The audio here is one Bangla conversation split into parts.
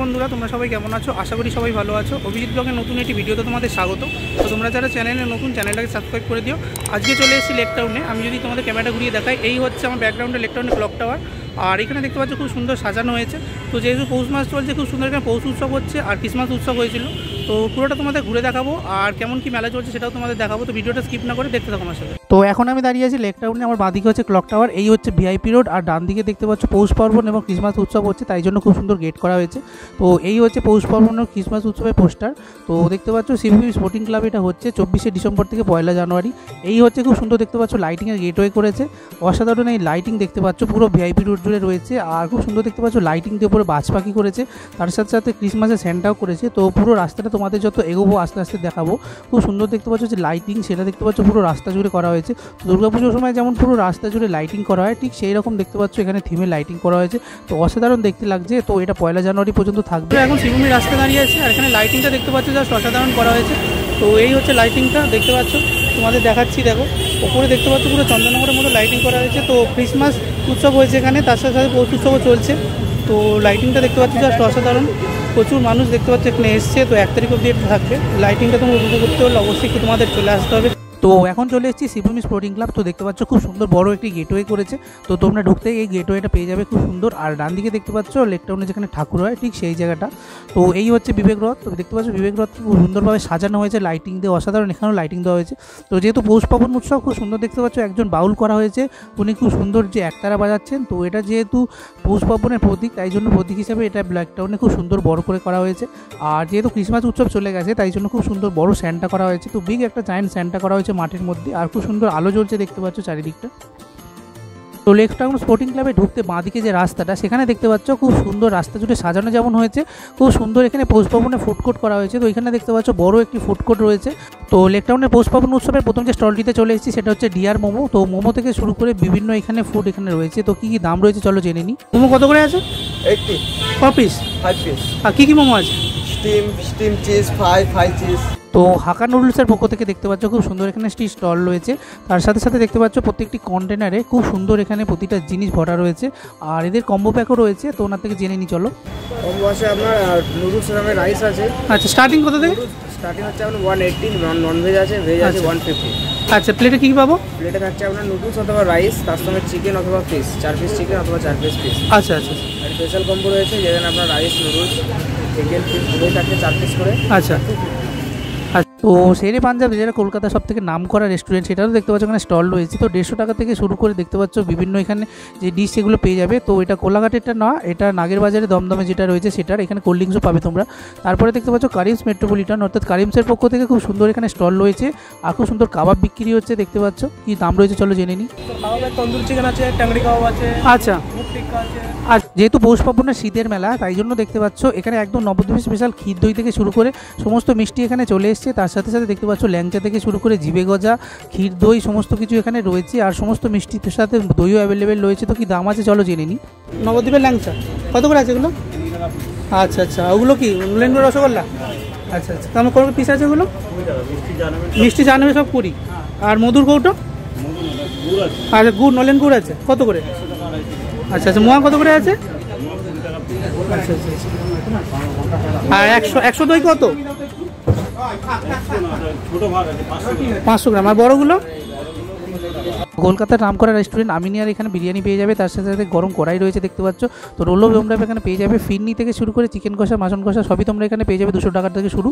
বন্ধুরা, তোমরা সবাই কেমন আছো? আশা করি সবাই ভালো আছো। অভিজিৎ ব্লগের নতুন একটি ভিডিওতে তোমাদের স্বাগত। তো তোমরা যারা চ্যানেলে নতুন, চ্যানেলটাকে সাবস্ক্রাইব করে দিও। আজকে চলে এসেছি লেক টাউনে। আমি যদি তোমাদের ক্যামেরাটা ঘুরিয়ে দেখাই, এই হচ্ছে আমার ব্যাকগ্রাউন্ডে লেক টাউনে ক্লক টাওয়ার। আর এখানে দেখতে পাচ্ছ খুব সুন্দর সাজানো হয়েছে। তো যেহেতু পৌষ মাস চলছে, খুব সুন্দর এখানে পৌষ উৎসব হচ্ছে আর ক্রিসমাস উৎসব হয়েছিল। তো পুরোটা তোমাদের ঘুরে দেখাবো আর কেমন কি মেলা চলছে সেটাও তোমাদের দেখাবো। তো ভিডিওটা স্কিপ না করে দেখতে থাকো আমার সাথে। তো এখন আমি দাঁড়িয়ে আছি লেক টাউনে। আমার বাঁদিকে হচ্ছে ক্লক টাওয়ার, এই হচ্ছে ভিআইপি রোড, আর ডান দিকে দেখতে পাচ্ছ পৌষ পার্বণ এবং ক্রিসমাস উৎসব হচ্ছে, তাই জন্য খুব সুন্দর গেট করা হয়েছে। তো এই হচ্ছে পৌষ পার্বণ ও ক্রিসমাস উৎসবের পোস্টার। তো দেখতে পাচ্ছ সিভিবি স্পোর্টিং ক্লাব, এটা হচ্ছে 24শে ডিসেম্বর থেকে 1 জানুয়ারি। এই হচ্ছে খুব সুন্দর দেখতে পাচ্ছ লাইটিংয়ের গেটওয়ে করেছে। অসাধারণ এই লাইটিং দেখতে পাচ্ছ পুরো ভিআইপি রোড জুড়ে রয়েছে। আর খুব সুন্দর দেখতে পাচ্ছ লাইটিং দিয়ে উপরে বাজ পাখি করেছে, তার সাথে সাথে ক্রিসমাসের স্যান্টাও করেছে। তো পুরো রাস্তাটা তোমাদের যত এগোবো আস্তে আস্তে দেখাবো। খুব সুন্দর দেখতে পাচ্ছ যে লাইটিং, সেটা দেখতে পাচ্ছ পুরো রাস্তা জুড়ে করা হয়েছে। দুর্গাপুজোর সময় যেমন পুরো রাস্তা জুড়ে লাইটিং করা হয়, ঠিক সেই রকম দেখতে পাচ্ছ এখানে থিমে লাইটিং করা হয়েছে। তো অসাধারণ দেখতে লাগছে। তো এটা 1 জানুয়ারি পর্যন্ত থাকবে। এখন শিবভূমি রাস্তা দাঁড়িয়ে আছে আর এখানে লাইটিংটা দেখতে পাচ্ছ জাস্ট অসাধারণ করা হয়েছে। তো এই হচ্ছে লাইটিংটা দেখতে পাচ্ছ, তোমাদের দেখাচ্ছি। দেখো ওপরে দেখতে পাচ্ছ পুরো চন্দননগরের মতো লাইটিং করা হয়েছে। তো ক্রিসমাস উৎসব হয়েছে এখানে, তার সাথে সাথে পৌষ উৎসবও চলছে। তো লাইটিংটা দেখতে পাচ্ছ জাস্ট অসাধারণ। প্রচুর মানুষ দেখতে পাচ্ছ এখানে এসছে। তো 1 তারিখ অবধি এটা থাকবে। লাইটিংটা তোমরা উপভোগ করতে হলে অবশ্যই একটু তোমাদের চলে আসতে হবে। তো এখন চলে এসেছি শিবভূমি স্পোর্টিং ক্লাব। তো দেখতে পাচ্ছ খুব সুন্দর বড় একটি গেটওয়ে করেছে। তো তোমরা ঢুকতেই এই গেটওয়েটা পেয়ে যাবে, খুব সুন্দর। আর ডান দিকে দেখতে পাচ্ছ লেক টাউনে যেখানে ঠাকুর হয়, ঠিক সেই জায়গাটা। তো এই হচ্ছে বিবেক রথ। তো দেখতে পাচ্ছ বিবেক রথ খুব সুন্দরভাবে সাজানো হয়েছে লাইটিং দিয়ে, অসাধারণ এখানেও লাইটিং দেওয়া হয়েছে। তো যেহেতু পৌষ পার্বণ উৎসব, খুব সুন্দর দেখতে পাচ্ছ একজন বাউল করা হয়েছে, উনি খুব সুন্দর যে একতারা বাজাচ্ছেন। তো এটা যেহেতু পৌষ পার্বণের প্রতীক, তাই জন্য প্রতীক হিসাবে এটা লেক টাউনে খুব সুন্দর বড় করে করা হয়েছে। আর যেহেতু ক্রিসমাস উৎসব চলে গেছে, তাই জন্য খুব সুন্দর বড় স্যান্টা করা হয়েছে। তো বিগ একটা জায়েন্ট স্যান্টা করা হয়েছে মাঠের মধ্যে। আর খুব সুন্দর আলো জ্বলছে দেখতে পাচ্ছ চারিদিকটা। তো লেক টাউন স্পোর্টিং ক্লাবে ঢুকতে বাঁদিকে যে রাস্তাটা, সেখানে দেখতে পাচ্ছ খুব সুন্দর রাস্তা জুড়ে সাজানো যেমন হয়েছে, খুব সুন্দর এখানে পৌষ পার্বণে ফুড কোর্ট করা হয়েছে। তো এখানে দেখতে পাচ্ছ বড় একটি ফুড কোর্ট রয়েছে। তো লেক টাউনের পৌষ পার্বণ উৎসবের প্রথম যে স্টলটিতে চলে এসেছি সেটা হচ্ছে ডিয়ার মোমো। তো মোমো থেকে শুরু করে বিভিন্ন এখানে ফুড এখানে রয়েছে। তো কী কী দাম রয়েছে চলো জেনে নিই। মোমো কত করে আছে? 80 পিস? 5 পিস। আর কী কী মোমো আছে? Steam cheese, fry cheese. তো হাক্কা নুডলসের পক্ষ থেকে দেখতে পাচ্ছ খুব সুন্দর এখানে স্টল রয়েছে। তার সাথে সাথে দেখতে পাচ্ছ প্রত্যেকটি কন্টেনারে খুব সুন্দর এখানে প্রতিটা জিনিস ভরা রয়েছে। আর এদের কম্বো প্যাকও রয়েছে। তো ওনার থেকে জেনে নিই চলো। কম্বো আছে আপনার নুডলস নামে রাইস আছে। আচ্ছা, স্টার্টিং কত থেকে? স্টার্টিং হচ্ছে আপনার 180, নন ভেজ আছে, ভেজ আছে 150। আচ্ছা, প্লেটে কী পাবো? প্লেটে থাকছে আপনার নুডলস অথবা রাইস, তার সঙ্গে চিকেন অথবা ফিশ, 4 পিস চিকেন অথবা 4 পিস ফিশ। আচ্ছা আচ্ছা। আর স্পেশাল কম্বো রয়েছে যেখানে আপনার রাইস, নুডলস, চিকেন, ফিশ দুটোই থাকছে 4 পিস করে। আচ্ছা। তো শেরে পাঞ্জাব যেটা কলকাতা সব থেকে নাম করা রেস্টুরেন্ট, সেটাও দেখতে পাচ্ছ এখানে স্টল রয়েছে। তো 150 টাকা থেকে শুরু করে দেখতে পাচ্ছ বিভিন্ন এখানে যে ডিশ সেগুলো পেয়ে যাবে। তো এটা কোলাঘাটেরটা না, এটা নাগের বাজারে দমদমে যেটা রয়েছে সেটার। এখানে কোল্ড ড্রিঙ্কসও পাবে তোমরা। তারপরে দেখতে পাচ্ছ কারিমস মেট্রোপলিটন, অর্থাৎ কারিমসের পক্ষ থেকে খুব সুন্দর এখানে স্টল রয়েছে। আর খুব সুন্দর কাবাব বিক্রি হচ্ছে দেখতে পাচ্ছ। কী দাম রয়েছে চলো জেনে নিই। তন্দুরি চিকেন আছে, টাংরি কাবাব আছে। আচ্ছা। আর যেহেতু পৌষ পার্বণের শীতের মেলা, তাই জন্য দেখতে পাচ্ছ এখানে একদম নবদ্বীপের স্পেশাল ক্ষীর দই থেকে শুরু করে সমস্ত মিষ্টি এখানে চলে এসছে। তার সাথে সাথে দেখতে পাচ্ছ ল্যাংচা থেকে শুরু করে জিবে গজা, ক্ষীর দই সমস্ত কিছু এখানে রয়েছে। আর সমস্ত মিষ্টির সাথে দইও অ্যাভেলেবেল রয়েছে। তো কি দাম আছে চলো জেনে নিই। নবদ্বীপের ল্যাংচা কত করে আছে এগুলো? আচ্ছা আচ্ছা, ওগুলো কি লেঙ্গু রসগোল্লা? আচ্ছা আচ্ছা, তাহলে কত পিস আছে ওগুলো? মিষ্টি জানাবে সব 20। আর মধুর কৌটো? আচ্ছা, গুড় নলেন গুড় আছে কত করে? আচ্ছা আচ্ছা, মোয়া কত করে আছে? আচ্ছা আচ্ছা। আর 100 দই কত? 500 গ্রাম। আর বড়গুলো? কলকাতার নামকরা রেস্টুরেন্ট আমিনিয়ার এখানে বিরিয়ানি পেয়ে যাবে। তার সাথে সাথে গরম কড়াই রয়েছে দেখতে পাচ্ছ। তো রোলও তোমরা এখানে পেয়ে যাবে। ফিরনি থেকে শুরু করে চিকেন কষা, মাটন কষা সবই তোমরা এখানে পেয়ে যাবে 200 টাকা থেকে শুরু।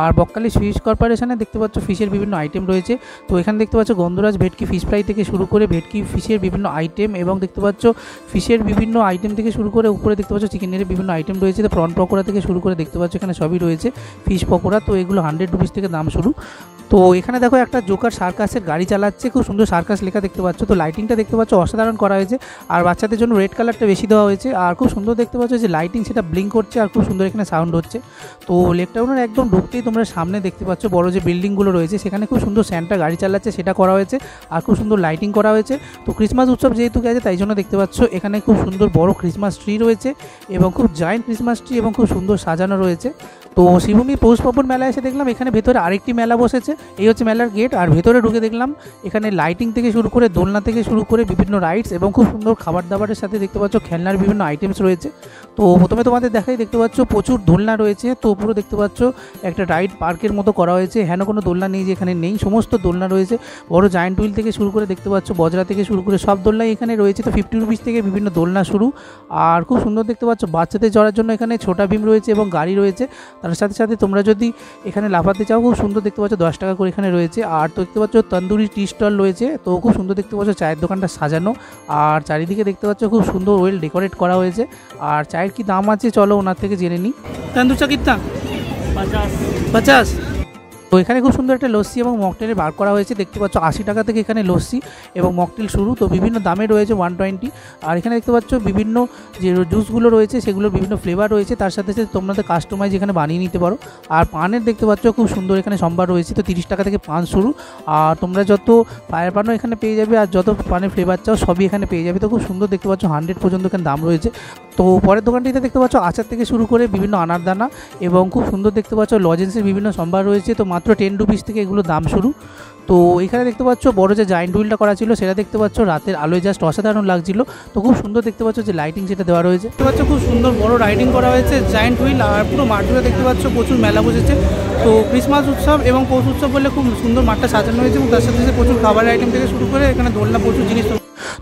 আর বকখালি ফিশ কর্পোরেশনে দেখতে পাচ্ছ ফিশের বিভিন্ন আইটেম রয়েছে। তো এখানে দেখতে পাচ্ছ গন্ধরাজ ভেটকি ফিশ ফ্রাই থেকে শুরু করে ভেটকি ফিশের বিভিন্ন আইটেম, এবং দেখতে পাচ্ছ ফিশের বিভিন্ন আইটেম থেকে শুরু করে উপরে দেখতে পাচ্ছ চিকেনের বিভিন্ন আইটেম রয়েছে। তো প্রন পকোড়া থেকে শুরু করে দেখতে পাচ্ছ এখানে সবই রয়েছে। ফিশ পকোড়া, তো এগুলো 100 রুপিস থেকে দাম শুরু। তো এখানে দেখো একটা জোকার সার্কাসের গাড়ি চালাচ্ছে, খুব সুন্দর সার্কাস লেখা দেখতে পাচ্ছ। তো লাইটিংটা দেখতে পাচ্ছ অসাধারণ করা হয়েছে। আর বাচ্চাদের জন্য রেড কালারটা বেশি দেওয়া হয়েছে। আর খুব সুন্দর দেখতে পাচ্ছ যে লাইটিং সেটা ব্লিঙ্ক করছে, আর খুব সুন্দর এখানে সাউন্ড হচ্ছে। তো লেক টাউনের একদম ঢুকতেই তোমরা সামনে দেখতে পাচ্ছ বড় যে বিল্ডিংগুলো রয়েছে, সেখানে খুব সুন্দর স্যান্টা গাড়ি চালাচ্ছে সেটা করা হয়েছে। আর খুব সুন্দর লাইটিং করা হয়েছে। তো ক্রিসমাস উৎসব যেহেতু গেছে, তাই জন্য দেখতে পাচ্ছ এখানে খুব সুন্দর বড় ক্রিসমাস ট্রি রয়েছে, এবং খুব জায়েন্ট ক্রিসমাস ট্রি, এবং খুব সুন্দর সাজানো রয়েছে। তো শিবভূমি পৌষ পার্বণ মেলায় এসে দেখলাম এখানে ভেতরে আরেকটি মেলা বসেছে। এই হচ্ছে মেলার গেট। আর ভেতরে ঢুকে দেখলাম এখানে লাইটিং থেকে শুরু করে দোলনা থেকে শুরু করে বিভিন্ন রাইডস এবং খুব সুন্দর খাবার দাবারের সাথে দেখতে পাচ্ছ খেলনার বিভিন্ন আইটেমস রয়েছে। তো প্রথমে তোমাদের দেখাই, দেখতে পাচ্ছ প্রচুর দোলনা রয়েছে। তো পুরো দেখতে পাচ্ছ একটা রাইড পার্কের মতো করা হয়েছে। হেন কোনো দোলনা নেই যেখানে নেই, সমস্ত দোলনা রয়েছে। বড় জায়ান্ট হুইল থেকে শুরু করে দেখতে পাচ্ছ বজরা থেকে শুরু করে সব দোলনাই এখানে রয়েছে। তো 50 রুপিস থেকে বিভিন্ন দোলনা শুরু। আর খুব সুন্দর দেখতে পাচ্ছ বাচ্চাদের চড়ার জন্য এখানে ছোটা ভীম রয়েছে এবং গাড়ি রয়েছে। তার সাথে সাথে তোমরা যদি এখানে লাফাতে চাও খুব সুন্দর দেখতে পাচ্ছ 10 টাকা করে এখানে রয়েছে। আর তো দেখতে পাচ্ছ তন্দুরি টি স্টল রয়েছে। তো খুব সুন্দর দেখতে পাচ্ছ চায়ের দোকানটা সাজানো। আর চারিদিকে দেখতে পাচ্ছ খুব সুন্দর ওয়েল ডেকোরেট করা হয়েছে। আর চায়ের কি দাম আছে চলো ওনার থেকে জেনে নিই। তন্দুর চা কিতনা? 50। তো এখানে খুব সুন্দর একটা লস্যি এবং মকটেল বার করা হয়েছে। দেখতে পাচ্ছ 80 টাকা থেকে এখানে লস্যি এবং মকটেল শুরু। তো বিভিন্ন দামে রয়েছে 120। আর এখানে দেখতে পাচ্ছ বিভিন্ন যে জুসগুলো রয়েছে সেগুলোর বিভিন্ন ফ্লেভার রয়েছে। তার সাথে সাথে তোমাদের কাস্টমাইজ এখানে বানিয়ে নিতে পারো। আর পানের দেখতে পাচ্ছ খুব সুন্দর এখানে সম্ভার রয়েছে। তো 30 টাকা থেকে পান শুরু। আর তোমরা যত ফায়ার পানও এখানে পেয়ে যাবে আর যত পানের ফ্লেভার চাও সবই এখানে পেয়ে যাবে। তো খুব সুন্দর দেখতে পাচ্ছ 100 পর্যন্ত এখানে দাম রয়েছে। তো পরের দোকানটিতে দেখতে পাচ্ছ আচার থেকে শুরু করে বিভিন্ন আনারদানা এবং খুব সুন্দর দেখতে পাচ্ছ লজেন্সের বিভিন্ন সম্ভার রয়েছে। তো মাত্র 10 রুপিস থেকে এগুলো দাম শুরু। তো এখানে দেখতে পাচ্ছ বড় যে জায়ান্ট হুইলটা করা ছিল সেটা দেখতে পাচ্ছ রাতের আলোয় জাস্ট অসাধারণ লাগছিল। তো খুব সুন্দর দেখতে পাচ্ছ যে লাইটিং যেটা দেওয়া রয়েছে। দেখতে পাচ্ছ খুব সুন্দর বড় রাইডিং করা হয়েছে জায়ান্ট হুইল। আর পুরো মাঠ জুড়ে দেখতে পাচ্ছ প্রচুর মেলা বসেছে। তো ক্রিসমাস উৎসব এবং পৌষ উৎসব বলে খুব সুন্দর মাঠটা সাজানো হয়েছে এবং তার সাথে সাথে প্রচুর খাবারের আইটেম থেকে শুরু করে এখানে দোলনা প্রচুর জিনিস।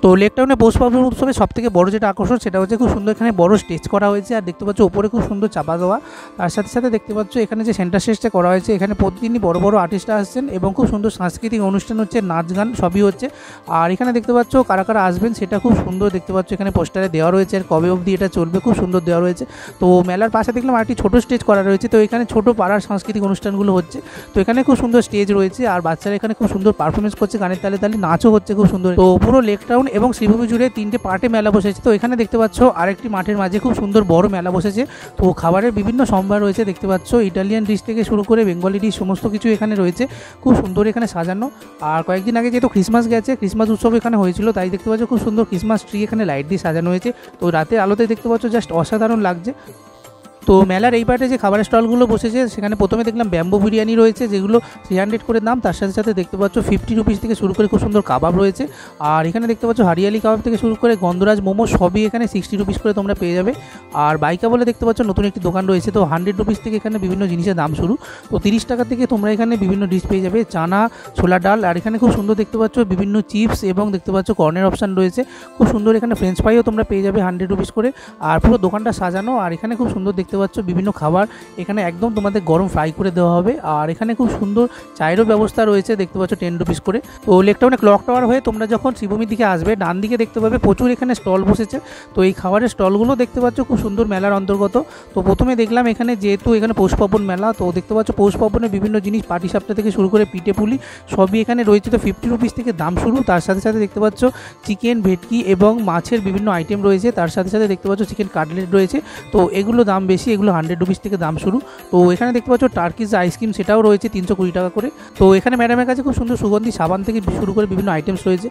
তো লেক টাউনে পৌষ পার্বণ উৎসবে সবথেকে বড় যেটা আকর্ষণ সেটা হচ্ছে খুব সুন্দর এখানে বড় স্টেজ করা হয়েছে। আর দেখতে পাচ্ছ উপরে খুব সুন্দর চাপা দেওয়া। তার সাথে সাথে দেখতে পাচ্ছ এখানে যে সেন্টার স্টেজটা করা হয়েছে এখানে প্রতিদিনই বড় বড় আর্টিস্টরা আসছেন এবং খুব সুন্দর সাংস্কৃতিক অনুষ্ঠান হচ্ছে, নাচ গান সবই হচ্ছে। আর এখানে দেখতে পাচ্ছ কারা কারা আসবেন সেটা খুব সুন্দর দেখতে পাচ্ছ এখানে পোস্টারে দেওয়া রয়েছে। আর কবে অবধি এটা চলবে খুব সুন্দর দেওয়া রয়েছে। তো মেলার পাশে দেখলাম আরেকটি ছোট স্টেজ করা রয়েছে। তো এখানে ছোট পাড়ার সাংস্কৃতিক অনুষ্ঠানগুলো হচ্ছে। তো এখানে খুব সুন্দর স্টেজ রয়েছে আর বাচ্চারা এখানে খুব সুন্দর পারফরমেন্স করছে, গানের তালে তালে নাচও হচ্ছে খুব সুন্দর। তো পুরো লেক টাউন এবং শ্রীভূমি জুড়ে 3টে পার্টে মেলা বসেছে। তো এখানে দেখতে পাচ্ছ আরেকটি মাঠের মাঝে খুব সুন্দর বড় মেলা বসেছে। তো খাবারের বিভিন্ন সম্ভার রয়েছে দেখতে পাচ্ছ, ইটালিয়ান ডিশ থেকে শুরু করে বেঙ্গলি ডিশ সমস্ত কিছু এখানে রয়েছে। খুব সুন্দর এখানে সাজানো। আর কয়েকদিন আগে যেহেতু ক্রিসমাস গেছে, ক্রিসমাস উৎসব এখানে হয়েছিল, তাই দেখতে পাচ্ছ খুব সুন্দর ক্রিসমাস ট্রি এখানে লাইট দিয়ে সাজানো হয়েছে। তো রাতের আলোতে দেখতে পাচ্ছ জাস্ট অসাধারণ লাগছে। তো মেলার এই পার্টে যে খাবারের স্টলগুলো বসেছে সেখানে প্রথমে দেখলাম ব্যাম্বো বিরিয়ানি রয়েছে যেগুলো 300 করে দাম। তার সাথে সাথে দেখতে পাচ্ছ 50 রুপিস থেকে শুরু করে খুব সুন্দর কাবাব রয়েছে। আর এখানে দেখতে পাচ্ছ হারিয়ালি কাবাব থেকে শুরু করে গন্ধরাজ মোমো সবই এখানে 60 রুপিস করে তোমরা পেয়ে যাবে। আর বাইকা বলে দেখতে পাচ্ছ নতুন একটি দোকান রয়েছে। তো 100 রুপিস থেকে এখানে বিভিন্ন জিনিসের দাম শুরু। তো 30 টাকা থেকে তোমরা এখানে বিভিন্ন ডিশ পেয়ে যাবে, চানা, ছোলা ডাল। আর এখানে খুব সুন্দর দেখতে পাচ্ছ বিভিন্ন চিপস এবং দেখতে পাচ্ছ কর্নের অপশান রয়েছে। খুব সুন্দর এখানে ফ্রেঞ্চ ফ্রাইও তোমরা পেয়ে যাবে 100 রুপিস করে। আর পুরো দোকানটা সাজানো। আর এখানে খুব সুন্দর দেখতে পাচ্ছ বিভিন্ন খাবার এখানে একদম তোমাদের গরম ফ্রাই করে দেওয়া হবে। আর এখানে খুব সুন্দর চায়েরও ব্যবস্থা রয়েছে দেখতে পাচ্ছ 10 রুপিস করে। তো লেক টাউনে ক্লক টাওয়ার হয়ে তোমরা যখন শ্রীভূমির দিকে আসবে ডান দিকে দেখতে পাবে প্রচুর এখানে স্টল বসেছে। তো এই খাবারের স্টলগুলো দেখতে পাচ্ছ খুব সুন্দর মেলার অন্তর্গত। তো প্রথমে দেখলাম এখানে যেহেতু এখানে পৌষ পার্বণ মেলা, তো দেখতে পাচ্ছ পৌষ পার্বণের বিভিন্ন জিনিস পাটি সাপটা থেকে শুরু করে পিঠে পুলি সবই এখানে রয়েছে। তো 50 রুপিস থেকে দাম শুরু। তার সাথে সাথে দেখতে পাচ্ছ চিকেন, ভেটকি এবং মাছের বিভিন্ন আইটেম রয়েছে। তার সাথে সাথে দেখতে পাচ্ছ চিকেন কাটলেট রয়েছে। তো এগুলো দাম বেশি, এগুলো 100 রুপিস থেকে দাম শুরু। তো এখানে দেখতে পাচ্ছ টার্কিজ আইসক্রিম সেটাও রয়েছে 320 টাকা করে। তো এখানে ম্যাডামের কাছে খুব সুন্দর সুগন্ধি সাবান থেকে শুরু করে বিভিন্ন আইটেমস রয়েছে।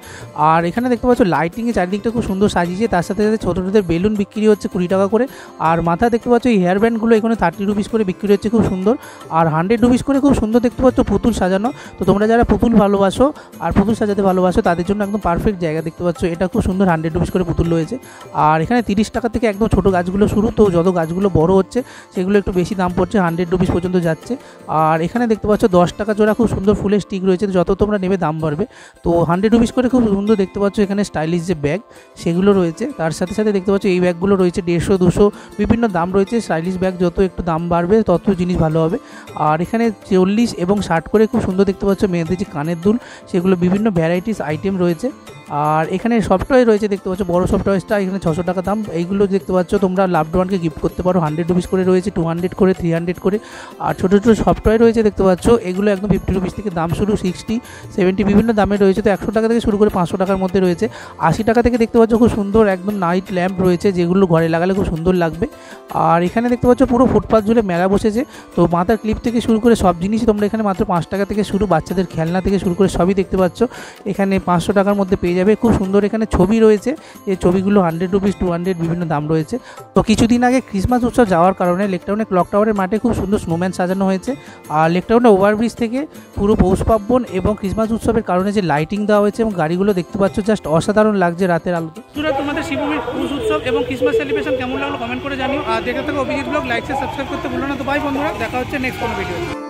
আর এখানে দেখতে পাচ্ছ লাইটিংয়ে চারিদিকটা খুব সুন্দর সাজিয়েছে। তার সাথে সাথে ছোটো ছোটোদের বেলুন বিক্রি হচ্ছে 20 টাকা করে। আর মাথা দেখতে পাচ্ছ এই হেয়ার ব্যান্ডগুলো এখানে 30 রুপিস করে বিক্রি হচ্ছে খুব সুন্দর। আর 100 রুপিস করে খুব সুন্দর দেখতে পাচ্ছ পুতুল সাজানো। তো তোমরা যারা পুতুল ভালোবাসো আর পুতুল সাজাতে ভালোবাসো তাদের জন্য একদম পারফেক্ট জায়গা দেখতে পাচ্ছ। এটা খুব সুন্দর 100 রুপিস করে পুতুল রয়েছে। আর এখানে 30 টাকা থেকে একদম ছোটো গাছগুলো শুরু। তো যত গাছগুলো বড় হচ্ছে সেগুলো একটু বেশি দাম পড়ছে, 100 রুপিস পর্যন্ত যাচ্ছে। আর এখানে দেখতে পাচ্ছ 10 টাকা জোড়া খুব সুন্দর ফুলের স্টিক রয়েছে। যত তোমরা নেবে দাম বাড়বে। তো 100 রুপিস করে খুব সুন্দর দেখতে পাচ্ছ এখানে স্টাইলিশ যে ব্যাগ সেগুলো রয়েছে। তার সাথে সাথে দেখতে পাচ্ছ এই ব্যাগগুলো রয়েছে 150, 200 বিভিন্ন দাম রয়েছে। স্টাইলিশ ব্যাগ যত একটু দাম বাড়বে তত জিনিস ভালো হবে। আর এখানে 40 এবং 60 করে খুব সুন্দর দেখতে পাচ্ছ মেয়েদের যে কানের দুল সেগুলো বিভিন্ন ভ্যারাইটিস আইটেম রয়েছে। আর এখানে সফটওয়্যার রয়েছে দেখতে পাচ্ছ, বড় সফটওয়্যারটা এখানে 600 টাকা দাম। এইগুলো দেখতে পাচ্ছ তোমরা লাভড ওয়ানকে গিফট করতে পারো। 100 রুপিস করে রয়েছে, 200 করে, 300 করে। আর ছোটো ছোটো সফটওয়্যার রয়েছে দেখতে পাচ্ছ, এগুলো একদম 50 রুপিস থেকে দাম শুরু, 60, 70 বিভিন্ন দামে রয়েছে। তো 100 টাকা থেকে শুরু করে 500 টাকার মধ্যে রয়েছে। 80 টাকা থেকে দেখতে পাচ্ছ খুব সুন্দর একদম নাইট ল্যাম্প রয়েছে যেগুলো ঘরে লাগালে খুব সুন্দর লাগবে। আর এখানে দেখতে পাচ্ছ পুরো ফুটপাথ জুড়ে মেলা বসেছে। তো মাথার ক্লিপ থেকে শুরু করে সব জিনিসই তোমরা এখানে মাত্র 5 টাকা থেকে শুরু, বাচ্চাদের খেলনা থেকে শুরু করে সবই দেখতে পাচ্ছ এখানে 500 টাকার মধ্যে পেয়ে যাবে। খুব সুন্দর এখানে ছবি রয়েছে, এই ছবিগুলো 100 রুপিস 200 বিভিন্ন দাম রয়েছে। তো কিছুদিন আগে ক্রিসমাস উৎসব যাওয়ার কারণে লেক টাউনে ক্লক টাওয়ারের মাঠে খুব সুন্দর স্নোম্যান সাজানো হয়েছে। আর লেক টাউনে ওভারব্রিজ থেকে পুরো পৌষ পার্বণ এবং ক্রিসমাস উৎসবের কারণে যে লাইটিং দেওয়া হয়েছে এবং গাড়িগুলো দেখতে পাচ্ছ জাস্ট অসাধারণ লাগছে রাতের আলোতে। তোমাদের শিবভূমির পৌষ উৎসব এবং ক্রিসমাস সেলিব্রেশন কেমন লাগলো কমেন্ট করে জানিও। আর দেখে থাকো Abhijit blog, like share subscribe করতে ভুলো না। তো বাই বন্ধুরা, দেখা হচ্ছে নেক্সট কোনো ভিডিও।